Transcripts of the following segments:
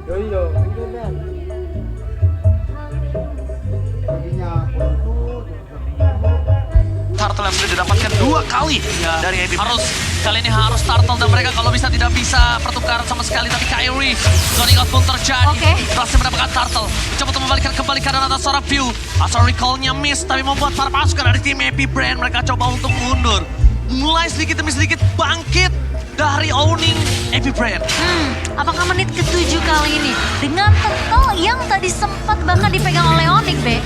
Yoi dong, tinggal dan. Kakinya Turtle yang sudah didapatkan 2 kali Ya, dari AB. kali ini harus Turtle dan mereka kalau bisa tidak bisa pertukaran sama sekali. Tapi Kyrie, zoning out pun terjadi. Oke. Berhasil mendapatkan Turtle. Mencoba untuk membalikan kembali keadaan atas seorang View. Asal recall-nya miss, tapi membuat para pasukan dari tim Epic Brand mereka coba untuk mundur. Mulai sedikit demi sedikit bangkit dari owning Epic Brand. Apakah menit ke-7 kali ini dengan Turtle yang tadi sempat bahkan dipegang oleh Onyx, B,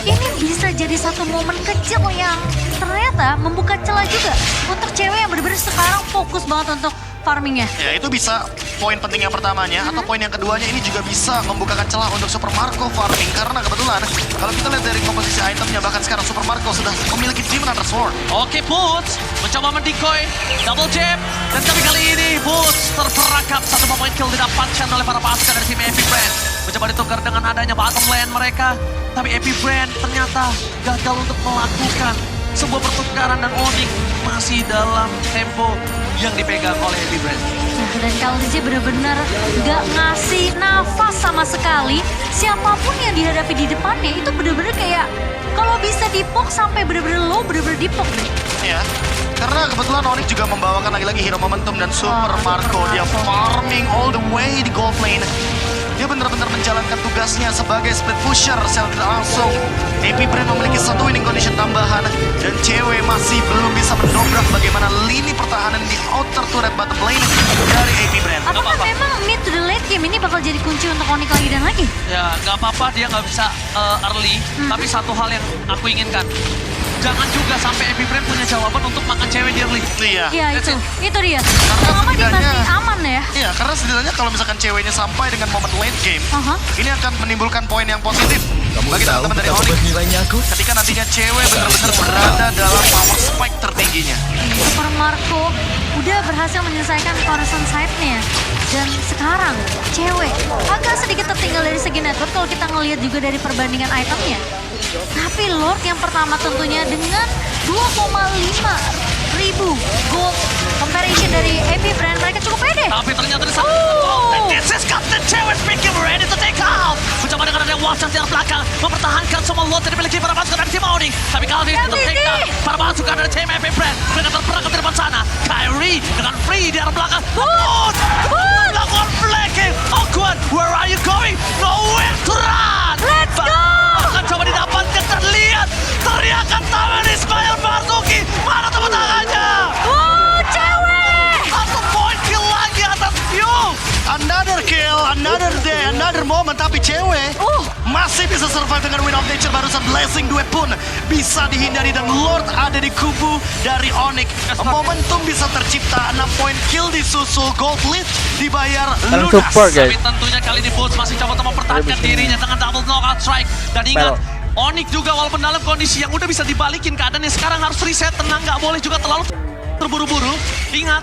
ini bisa jadi satu momen kecil yang ternyata membuka celah juga untuk cewek yang benar-benar sekarang fokus banget untuk farmingnya. Ya, itu bisa poin penting yang pertamanya, atau poin yang keduanya ini juga bisa membukakan celah untuk Super Marco farming. Karena kebetulan, kalau kita lihat dari komposisi itemnya, bahkan sekarang Super Marco sudah memiliki Demon Hunter Sword. Oke, Boots mencoba mendecoy, double jab, dan kali ini Boots terperangkap. Satu point kill didapatkan oleh para pasukan dari tim Epic Brand. Mencoba ditukar dengan adanya bottom lane mereka, tapi Epic Brand ternyata gagal untuk melakukan sebuah pertukaran dan Onyx masih dalam tempo yang dipegang oleh Epic Brand. Nah, dan KLDJ benar-benar gak ngasih nafas sama sekali. Siapapun yang dihadapi di depannya itu benar-benar kayak kalau bisa dipok sampai benar-benar low, benar-benar dipok. Ya, karena kebetulan Onyx juga membawakan lagi-lagi hero momentum dan Super Marco. Dia farming all the way di gold lane. Dia benar-benar menjalankan tugasnya sebagai split pusher secara tidak langsung. Epic Brand memiliki satu winning condition tambahan dan cewek masih belum bisa mendobrak bagaimana lini pertahanan di outer turret bottom lane dari Epic Brand. Apakah memang mid to the late game ini bakal jadi kunci untuk Onyx lagi dan lagi? Ya, nggak apa-apa dia nggak bisa early, tapi satu hal yang aku inginkan, jangan juga sampai Epic Brand punya jawaban untuk makan cewek di early. Iya. Iya, That's itu dia. Karena Selama dia setidaknya- masih aman ya. Iya, karena setidaknya kalau misalkan ceweknya sampai dengan momen late game, ini akan menimbulkan poin yang positif bagi teman-teman dari Onyx. Ketika nantinya cewek benar-benar berada dalam power spike tertingginya. Super Marco udah berhasil menyelesaikan cornerstone side-nya. Dan sekarang cewek agak sedikit tertinggal dari segi network kalau kita ngelihat juga dari perbandingan itemnya. Tapi Lord yang pertama tentunya dengan 2,5 ribu gold comparison dari Epic Brand, mereka cukup pede. Tapi ternyata di sana, this is Captain Cewek speaking ready to take out. Mencoba dengan ada Watson di belakang, mempertahankan semua lot yang dimiliki para pasukan dari tim Onyx. Tapi kali ini take down para pasukan dari tim Epic Brand. Mereka terperangkap di depan sana. Kyrie dengan free di arah belakang. Melakukan flanking. Awkward, where are you going? Nowhere to run. Let's go! Akan coba didapatkan dan lihat teriakan tangan Ismail Marzuki. Mana tepuk tangannya? Cewek! Satu point kill lagi atas View. Another kill, another day, another moment. Tapi cewek masih bisa survive dengan Wind of Nature. Barusan Blessing Duet pun bisa dihindari. Dan Lord ada di kubu dari Onyx. Momentum bisa tercipta. 6 point kill disusul. Gold lead dibayar Salam lunas. support guys. Tapi tentunya kali ini Boots masih coba untuk mempertahankan dirinya dengan double knockout strike. Dan ingat, Onyx juga walaupun dalam kondisi yang udah bisa dibalikin keadaannya sekarang harus reset, tenang, nggak boleh juga terlalu terburu-buru. Ingat,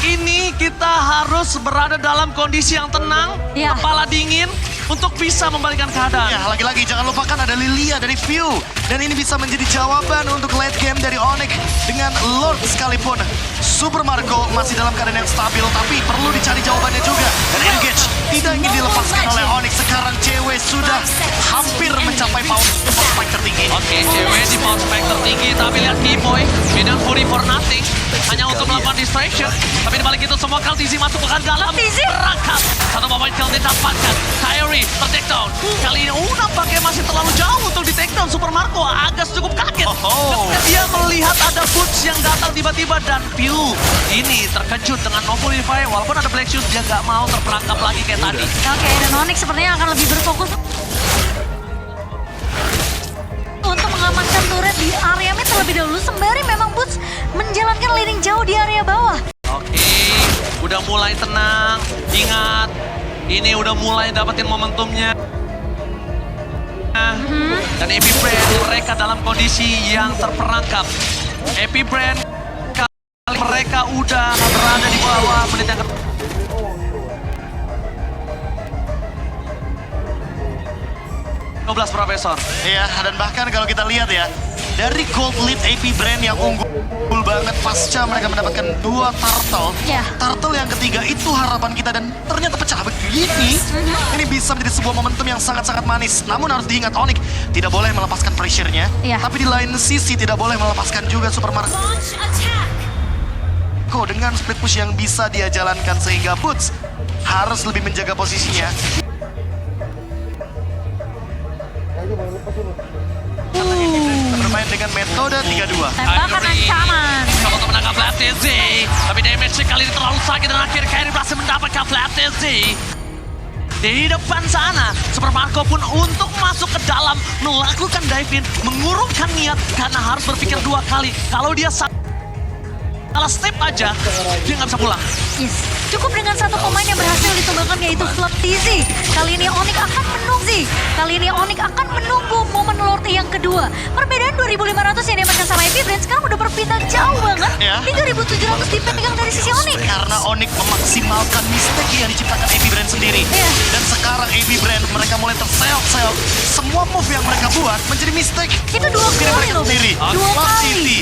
ini kita harus berada dalam kondisi yang tenang, Ya. kepala dingin untuk bisa membalikan keadaan. Ya, lagi-lagi jangan lupakan ada Lilia dari View. Dan ini bisa menjadi jawaban untuk late game dari Onyx dengan Lord sekalipun. Super Marco masih dalam keadaan yang stabil, tapi perlu dicari jawabannya juga. Dan Engage tidak ingin dilepaskan oleh Onyx. Sekarang cewek sudah hampir mencapai power spike tertinggi. Oke, cewek di power spike tertinggi, tapi lihat B-Boy, Minion Fury for nothing. Hanya untuk melakukan distraction. Tapi dibalik itu semua Kaltizi masuk ke dalam. Perangkap. Satu point kill didapatkan. Kyrie ter-takedown. Kali ini nampaknya masih terlalu jauh untuk di-takedown. Super Marco agak cukup kaget. Ketika dia melihat ada Boots yang datang tiba-tiba dan Pew ini terkejut dengan no Purify. Walaupun ada Black Shoes, dia nggak mau terperangkap lagi kayak tadi. Oke, dan Onyx sepertinya akan lebih berfokus untuk mengamankan turret di area mid terlebih dahulu. Sembari memang Boots menjalankan leading jauh di area bawah. Oke, udah mulai tenang. Ingat, ini udah mulai dapetin momentumnya. Dan Epic Brand mereka dalam kondisi yang terperangkap. Epic Brand kali mereka udah berada di bawah menit yang 12 Profesor. Iya, dan bahkan kalau kita lihat ya, dari gold lead AP Brand yang unggul banget pasca mereka mendapatkan 2 turtle. Ya. Turtle yang ketiga itu harapan kita dan ternyata pecah begini. Ini bisa menjadi sebuah momentum yang sangat-sangat manis. Namun harus diingat Onyx tidak boleh melepaskan pressure-nya. Ya. Tapi di lain sisi tidak boleh melepaskan juga Super Marco dengan split push yang bisa dia jalankan sehingga Boots harus lebih menjaga posisinya. Bermain dengan metode 3-2. Tembakan ancaman. Coba untuk menangkap Flat TZ. Tapi damage kali ini terlalu sakit dan akhir Kairi berhasil mendapatkan Flat TZ. Di depan sana, Super Marco pun untuk masuk ke dalam, melakukan dive in, mengurungkan niat karena harus berpikir 2 kali. Kalau dia salah step aja, dia nggak bisa pulang. Yes. Cukup dengan satu pemain yang berhasil ditumbangkan yaitu Flop TZ. Kali ini Onyx akan menunggu. Kali ini Onyx akan menunggu momen Lord yang kedua. Perbedaan 2.500 yang diamankan sama AP Brand sekarang udah berpindah jauh banget. Ya. 3.700 dipegang dari sisi Onyx. Karena Onyx memaksimalkan mistake yang diciptakan AP Brand sendiri. Iya. Dan sekarang AP Brand mereka mulai terseok-seok. Semua move yang mereka buat menjadi mistake. Itu 2 kali mereka loh. sendiri. 2 Lost kali. City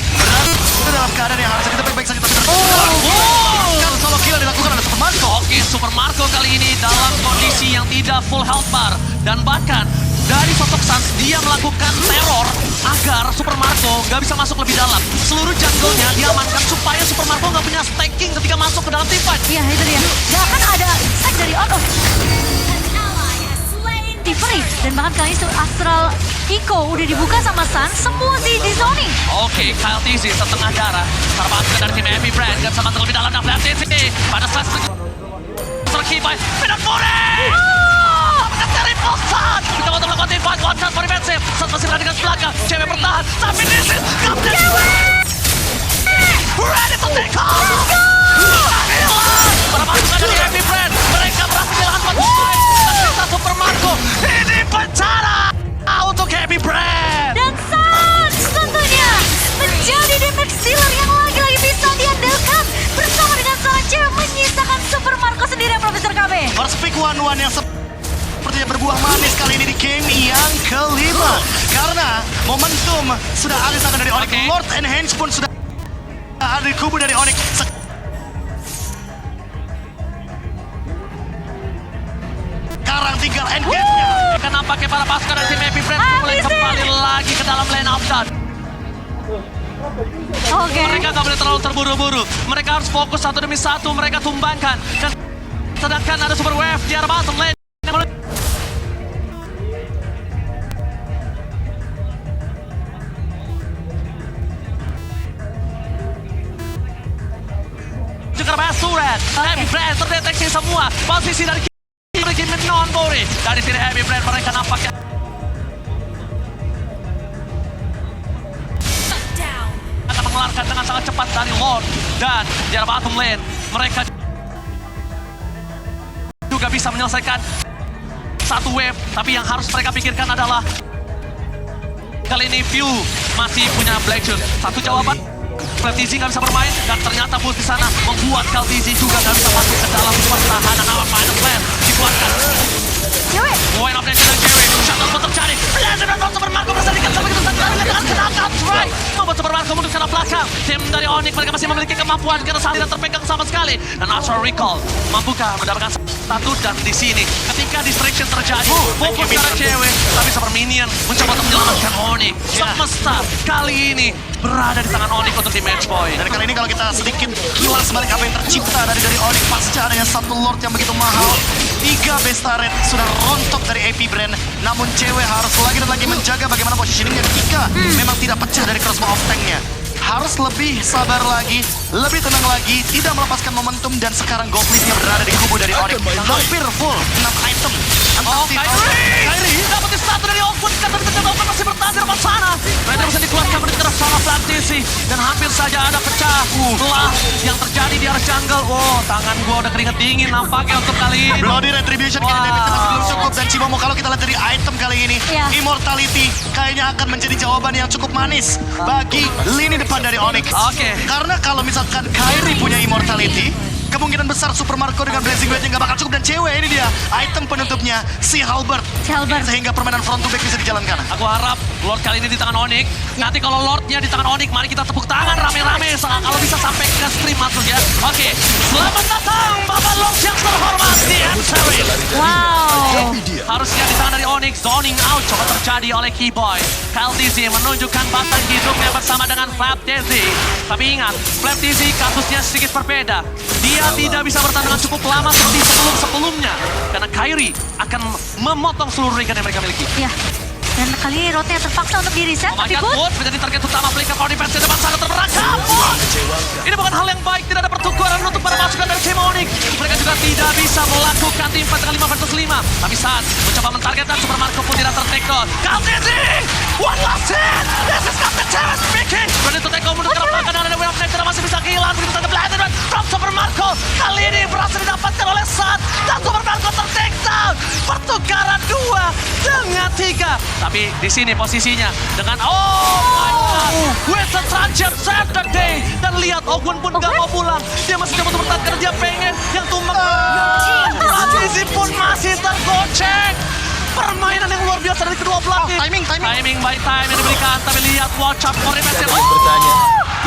berada dalam keadaan yang harusnya kita baik-baik saja tapi kan solo kill yang dilakukan oleh Super Marco. Oke, Super Marco kali ini dalam kondisi yang tidak full health bar. Dan bahkan dari sosok Sans, dia melakukan teror agar Super Marco nggak bisa masuk lebih dalam. Seluruh jungle-nya diamankan supaya Super Marco nggak punya stacking ketika masuk ke dalam team fight. Iya, itu dia. Gak akan ada stack dari out of Tiffany. Dan bahkan kali ini Astral Eco udah dibuka sama Sun. Semua di zoning. Oke, Kyle TZ setengah darah. Terbangkan dari tim AP Brand. Gak bisa masuk lebih dalam dan Flat TZ. Pada slash terkini by Minafore. Triple shot. Kita untuk melakukan team fight. One shot for defensive. Sun masih berada di belakang. Cewek bertahan. Tapi this is Captain. Ready to take off. Para pasukan dari AP Brand. Mereka berhasil dilakukan fight. Ternyata Super Marco ini penjara untuk AP Brand. Dan Suns tentunya menjadi damage dealer yang lagi-lagi bisa diandalkan bersama dengan seorang cewek menyisakan Super Marco sendiri, Profesor KB. First pick 1-1 yang sepertinya berbuah manis kali ini di game yang kelima. Karena momentum sudah ada di tangan dari Onyx. Oke. Lord Enhance pun sudah ada di kubu dari Onyx. Sekarang tinggal engage-nya. Akan nampaknya para pasukan dari tim AP Brand mulai kembali lagi ke dalam lane of dot. Oke. Mereka gak boleh terlalu terburu-buru. Mereka harus fokus satu demi satu. Mereka tumbangkan. Dan sedangkan ada super wave di arah bottom lane. Juga ada Surat. AP Brand terdeteksi semua. Posisi dari game non-body. Dari sini AP Brand mereka nampaknya akan mengeluarkan dengan sangat cepat dari Lord. Dan di arah bottom lane mereka juga bisa menyelesaikan satu wave. Tapi yang harus mereka pikirkan adalah kali ini View masih punya Black Shoot. Satu jawaban, TZ nggak bisa bermain dan ternyata Boots di sana membuat TZ juga nggak bisa masuk ke dalam pertahanan awan minus lane. Dikuatkan. Cewek. Point of nation dari Jerry. Shuttle pun terjadi. Belajar dan Super Marco bersandingkan sampai kita dengan knockout strike. Membuat Super Marco mundur ke belakang. Tim dari Onyx mereka masih memiliki kemampuan karena saat tidak terpegang sama sekali. Dan Astral Recall mampukah mendapatkan satu dan di sini ketika distraction terjadi fokus ke cewek tapi Super Minion mencoba untuk menyelamatkan Onyx. Semesta kali ini berada di tangan Onyx untuk di match point. Dan kali ini kalau kita sedikit kilas balik apa yang tercipta dari Onyx pasca adanya satu Lord yang begitu mahal. 3 Besta Red sudah rontok dari AP Brand. Namun cewek harus lagi dan lagi menjaga bagaimana positioningnya ketika memang tidak pecah dari crossbow off tanknya. Harus lebih sabar lagi, lebih tenang lagi, tidak melepaskan momentum dan sekarang Goblin-nya berada di kubu dari Onyx. Hampir full 6 item. Oh, Kairi dapat di satu dari Oakwood kan tapi ternyata Oakwood masih bertahan di depan sana. Mereka bisa dikeluarkan berdekat sama Plantisi dan hampir saja ada pecah. Lah yang terjadi di arah jungle. Wow, tangan gua udah keringet dingin nampaknya untuk kali ini. Bloody Retribution kini damage masih belum cukup dan Cibomo kalau kita lihat dari item kali ini, Immortality kayaknya akan menjadi jawaban yang cukup manis bagi lini depan dari Onyx. Oke. Karena kalau misalkan Kairi punya Immortality, kemungkinan besar Super Marco dengan Blazing Blade nggak bakal cukup. Dan cewek ini dia, item penutupnya, si Halberd. Sehingga permainan front to back bisa dijalankan. Aku harap Lord kali ini di tangan Onyx. Nanti kalau Lordnya di tangan Onyx, mari kita tepuk tangan rame-rame. Kalau bisa sampai ke stream masuk ya. Oke, selamat datang Bapak Lord yang terhormat di Amserin. Wow. Harusnya di tangan dari Onyx, zoning out coba terjadi oleh Keyboy. Kyle Dizzy menunjukkan batang hidungnya bersama dengan Flap Dizzy. Tapi ingat, Flap Dizzy kasusnya sedikit berbeda. Dia tidak bisa bertahan dengan cukup lama seperti sebelum-sebelumnya. Karena Kairi akan memotong seluruh regen yang mereka miliki. Ya. Dan kali ini Rotnya terpaksa untuk di-reset, Oh my tapi god, Bud. Bud menjadi target utama Flicker kalau defense di depan sana terperangkap. Bud! Ini bukan hal yang baik, tidak ada pertukaran untuk para pasukan dari Team Onyx. Mereka juga tidak bisa melakukan tim fight dengan 5 versus 5. Tapi saat mencoba mentargetkan Super Marco pun tidak ter-take down. Kaltizi! One last hit! This is Captain Terrence speaking! Ready to take over mundur ke belakang dan ada Way of Nature masih bisa kehilangan. Begitu saja Blinded Man from Super Marco. Kali ini berhasil didapatkan oleh Sat. Dan Super Marco ter-take down. Pertukaran 2 dengan 3. Tapi di sini posisinya dengan my god, with the transient Saturday. Dan lihat Ogun pun gak mau pulang. Dia masih coba untuk bertahan karena dia pengen yang tumbang. Transisi pun masih tergocek. Permainan yang luar biasa dari kedua belah. Timing. Timing by time yang diberikan. Tapi lihat watch out for defense.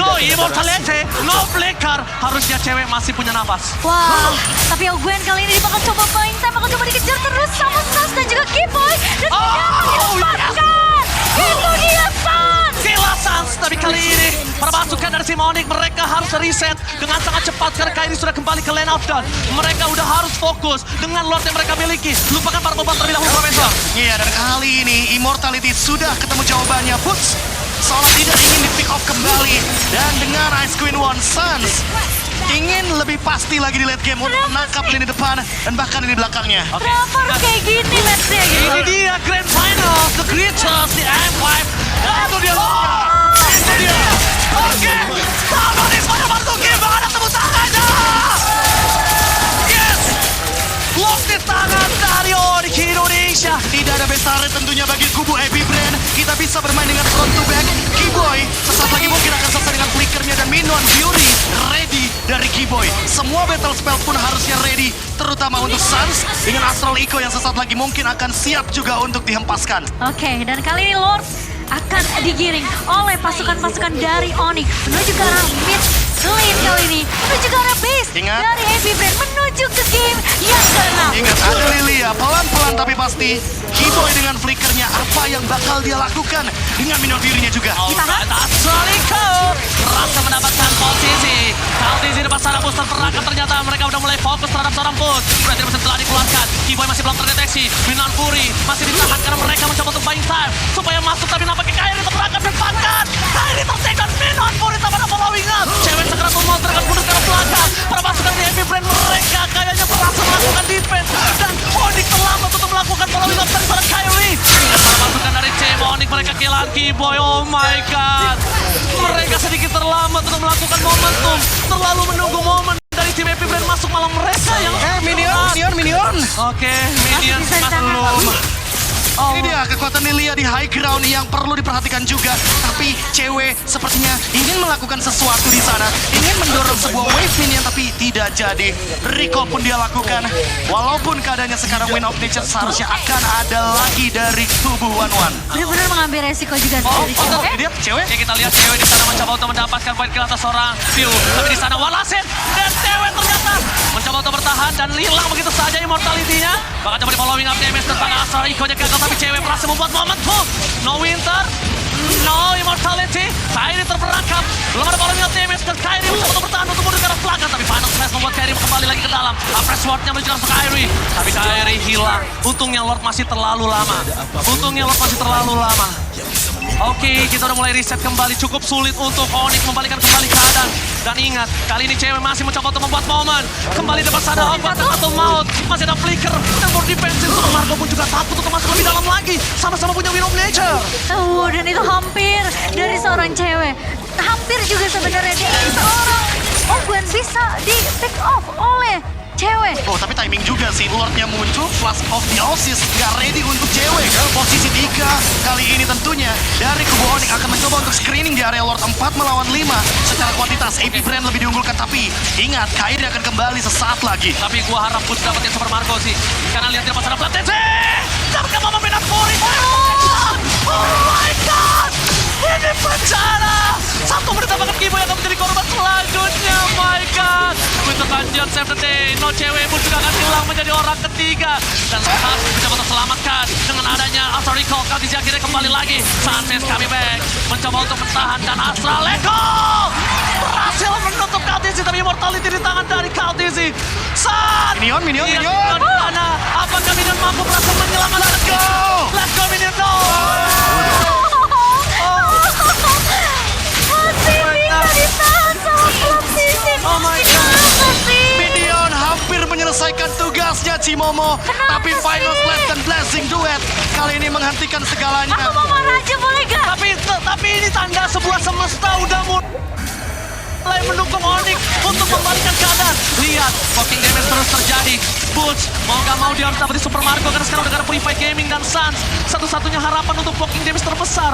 No immortality, no flicker. Harusnya cewek masih punya nafas. Wah, tapi Ogwen kali ini bakal coba buying time, bakal coba dikejar terus sama Sans dan juga Keyboy. Dan menyelamatkan! Itu dia Sans! Gila Sans, tapi kali ini para pasukan dari Team Onyx mereka harus reset dengan sangat cepat karena Kairi sudah kembali ke lane out down. Mereka udah harus fokus dengan Lord yang mereka miliki. Lupakan para beban terlebih dahulu, Profesor. Iya, dan kali ini Immortality sudah ketemu jawabannya. Puts seolah tidak ingin di pick off kembali. Dan dengan Ice Queen One, Suns ingin lebih pasti lagi di late game untuk menangkap lini depan dan bahkan ini belakangnya. Kenapa harus kayak gini matchnya gitu? Ini dia Grand Final, The Creatures, The M5. Dan itu dia. Itu dia. Oke, sama nih semuanya bantu game, ada tepuk tangannya. Yes, Lock di tangan dari Onyx Indonesia. Tidak ada bestare tentunya bagi kubu Happy Brand. Kita bisa bermain dengan front to back. Keyboy sesaat lagi mungkin akan selesai dengan flickernya dan Minion Fury ready dari Keyboy. Semua battle spell pun harusnya ready, terutama untuk Suns dengan Astral Echo yang sesaat lagi mungkin akan siap juga untuk dihempaskan. Oke, dan kali ini Lord akan digiring oleh pasukan-pasukan dari Onyx menuju ke arah mid lane kali ini, menuju ke arah base Ingat. dari Happy Brand menuju ke game yang ke-6. Ingat, ada Lilia, pelan-pelan tapi pasti. Keyboy dengan flickernya, apa yang bakal dia lakukan dengan Minion Fury-nya juga. Ditahan. Astral Echo berhasil mendapatkan posisi. Kaltizi depan sana booster perangkat ternyata mereka udah mulai fokus terhadap seorang Bud. Berarti masih telah dikeluarkan. Keyboy masih belum terdeteksi. Minion Fury masih ditahan karena mereka mencoba untuk buying time supaya masuk tapi nampaknya Kairi terperangkap depankan. Kairi tertekan Minion Fury tak pada following up. Cewek segera mau terangkat mundur ke arah belakang. Para pasukan di Happy Brand mereka kayaknya berhasil melakukan defense dan Onyx terlambat untuk melakukan following up dari seorang Kairi. Para pasukan dari Team Onyx mereka kehilangan Keyboy. Oh my god. Mereka sedikit terlambat untuk melakukan momentum. Terlalu menunggu momen dari tim Happy Brand masuk malah mereka yang Minion. Oke, Minion bisa masih ditangkap. belum. Ini dia kekuatan Lilia di high ground yang perlu diperhatikan juga. Tapi cewek sepertinya ingin melakukan sesuatu di sana. Ingin mendorong sebuah wave minion tapi tidak jadi. Recall pun dia lakukan. Walaupun keadaannya sekarang Win of Nature seharusnya akan ada lagi dari tubuh One-One. Benar-benar mengambil resiko juga dari Oh, cewek. Ini dia cewek. Oke, kita lihat cewek di sana mencoba untuk mendapatkan poin kill atas seorang View. Tapi di sana Walasin dan cewek ternyata mencoba untuk bertahan dan hilang begitu saja immortality-nya. Bahkan coba di following up damage tentang Astral Echo-nya gagal tapi cewek berhasil membuat momentum. No Winter, no immortality. Kairi terperangkap. Belum ada following up damage dan Kairi mencoba untuk bertahan untuk mundur ke arah belakang. Tapi Final Smash membuat Kairi kembali lagi ke dalam. Press Sword-nya menuju ke Kairi. Tapi Kairi hilang. Untungnya Lord masih terlalu lama. Oke, kita udah mulai reset kembali. Cukup sulit untuk Onyx membalikan kembali keadaan. Dan ingat, kali ini cewek masih mencoba untuk membuat momen. Kembali depan sana, Hogwarts atau Maut. Masih ada flicker dan more defensive. Super Marco pun juga takut untuk masuk lebih dalam lagi. Sama-sama punya Win of Nature. Dan itu hampir dari seorang cewek. Hampir juga sebenarnya dari seorang Ogwen bisa di pick off oleh cewek. Oh, tapi timing juga sih. Lordnya muncul, Flash of the Oasis gak ready untuk cewek. Posisi 3 kali ini tentunya dari kubu Onyx akan mencoba untuk screening di area Lord 4 melawan 5. Secara kuantitas, AP Brand lebih diunggulkan. Tapi ingat, Kairi akan kembali sesaat lagi. Tapi gua harap Boots dapetin Super Marco sih. Karena lihat dia pas ada Blood TC. Dapatkah Mama Minat Fury? Oh my god! Ini bencana! 1 menit apakah Kiboy akan menjadi korban selanjutnya? My god! Winter Dungeon save the day. No cewek pun juga akan hilang menjadi orang ketiga. Dan sekarang mencoba untuk selamatkan dengan adanya Astra Recall. Kaltizi akhirnya kembali lagi. Sanchez coming back. Mencoba untuk mempertahankan Astra. Lego! Berhasil menutup Kaltizi, tapi immortality di tangan dari Kaltizi. Minion. Di mana? Apakah Minion mampu berhasil menyelamatkan? Let's go! Let's go Minion, go! Masih bisa ditahan sama Platisi. Oh my God. Kenapa sih? Minion hampir menyelesaikan tugasnya Cimomo. Kenapa Tapi final sih? flash dan blessing duet kali ini menghentikan segalanya. Aku mau marah aja boleh gak? Tapi ini tanda sebuah semesta udah mulai mendukung Onyx untuk membalikan keadaan. Lihat, fucking damage terus terjadi. Boots, mau gak mau dia harus dapetin Super Marco karena sekarang udah ada Purified Gaming dan Suns. Satu-satunya harapan untuk fucking damage terbesar.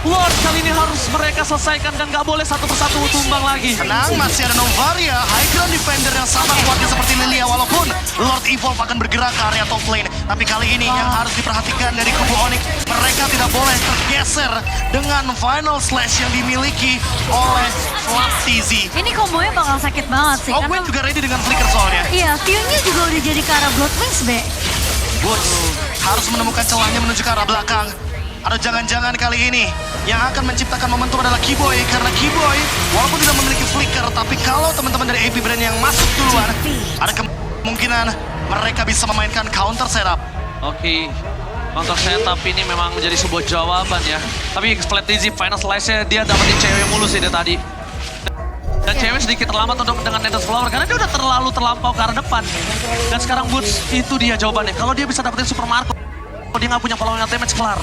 Lord kali ini harus mereka selesaikan dan gak boleh satu persatu tumbang lagi. Tenang, masih ada Novaria, high ground defender yang sama kuatnya seperti Lilia. Walaupun Lord Evolve akan bergerak ke area top lane. Tapi kali ini yang harus diperhatikan dari kubu Onyx, mereka tidak boleh tergeser dengan final slash yang dimiliki oleh Platisi. Ini kombonya bakal sakit banget sih. Oh, Karena Gwen juga ready dengan flicker soalnya. iya, view-nya juga udah jadi ke arah Bloodwings, Be. Boots harus menemukan celahnya menuju ke arah belakang. Atau jangan-jangan kali ini yang akan menciptakan momentum adalah Kiboy. Karena Kiboy walaupun tidak memiliki flicker, tapi kalau teman-teman dari AP Brand yang masuk duluan, ada kemungkinan mereka bisa memainkan counter setup. Oke, untuk setup ini memang menjadi sebuah jawaban ya. Tapi Platisi final slice-nya dia dapetin cewek mulu sih dia tadi. Dan cewek sedikit terlambat untuk dengan Nether's Flower karena dia udah terlampau ke arah depan. Dan sekarang Boots itu dia jawabannya. Kalau dia bisa dapetin Super Marco, dia nggak punya pola damage kelar.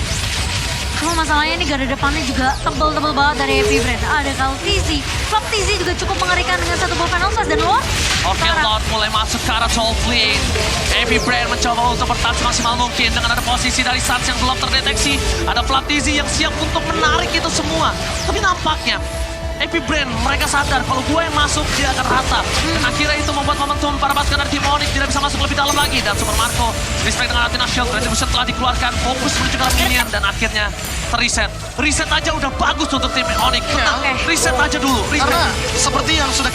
Cuma masalahnya ini garda depannya juga tebel-tebel banget dari AP Brand. Ada Kaltizi. Platisi juga cukup mengerikan dengan satu buah final flash dan Lord. Oke, Lord mulai masuk ke arah top lane. AP Brand mencoba untuk bertahan semaksimal mungkin dengan ada posisi dari Suns yang belum terdeteksi. Ada Platisi yang siap untuk menarik itu semua. Tapi nampaknya AP Brand mereka sadar kalau gue yang masuk dia akan rata. Dan akhirnya itu membuat momentum para pasukan dari tim Onyx tidak bisa masuk lebih dalam lagi. Dan Super Marco respect dengan Athena Shield. Retribution telah dikeluarkan, fokus menuju ke arah minion dan akhirnya terreset. Reset aja udah bagus untuk tim Onyx. Tenang, reset aja dulu. Reset. Karena seperti yang sudah